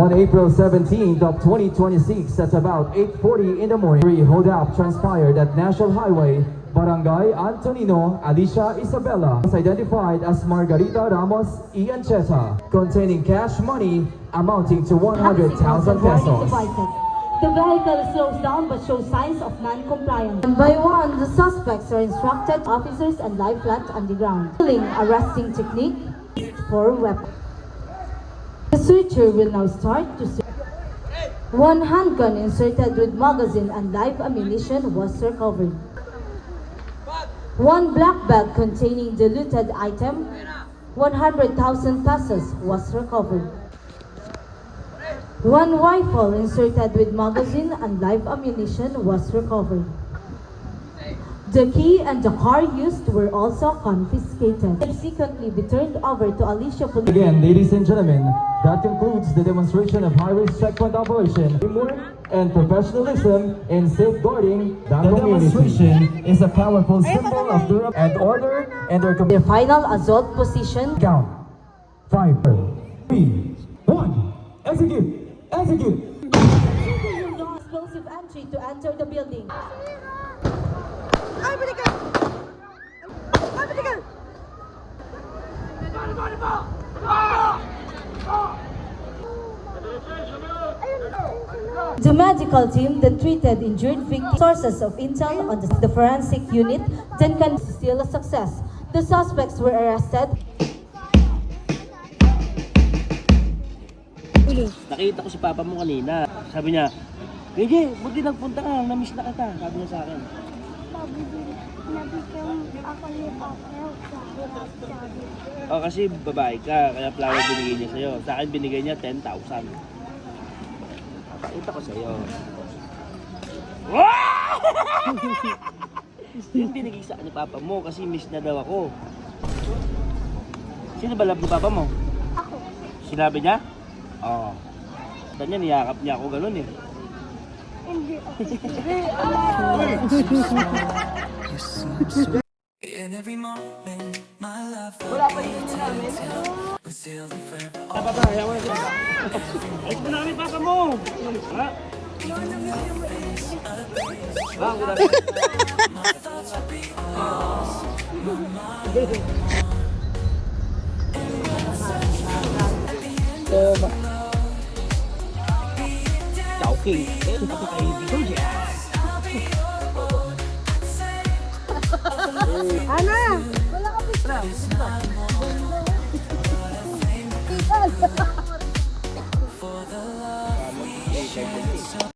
On April 17th of 2026 at about 8:40 in the morning, three hold-up transpired at National Highway, Barangay Antonino, Alicia Isabela, was identified as Margarita Ramos E. Ancheta, containing cash money amounting to 100,000 pesos. The vehicle slows down but shows signs of non-compliance. One by one, the suspects are instructed officers and lie flat on the ground. Arresting technique for weapons. The searcher will now start to search. One handgun inserted with magazine and live ammunition was recovered. One black bag containing the looted item, 100,000 pesos, was recovered. One rifle inserted with magazine and live ammunition was recovered. The key and the car used were also confiscated. Subsequently be turned over to Alicia Police. Again, ladies and gentlemen, that concludes the demonstration of high-risk checkpoint operation, teamwork and professionalism in safeguarding the community. Demonstration is a powerful symbol of durable and order and their The final assault position. Count. 5, 3, 1. Execute! Execute! Explosive entry to enter the building. Ay, balikan! Ay, balikan! The medical team that treated injured victims. Sources of intel on the forensic unit then can still a success. The suspects were arrested. Nakita ko si Papa mo kanina. Sabi niya, Gigi, buti nagpunta ka, na-miss na kita. Sabi niya sa akin. Nabigyan ako ni Papa. O kasi babae ka, kaya flower binigay niya sa'yo. Sa akin binigay niya 10,000. Pakita ko sa'yo. Yung binigay sa ni Papa mo kasi miss na daw ako. Sino ba love ni Papa mo? Ako. Sinabi niya? Oo. Tanya, niyakap niya ako ganun eh. Hindi ako. In every moment, my life Wala pa yung namin. Papa, ayaw mo na siya. Ayos mo na kami, Papa mo. Ha? Ha? Wala pa. Toma. Chowking. Ana! Wala ka picture. For the love we share.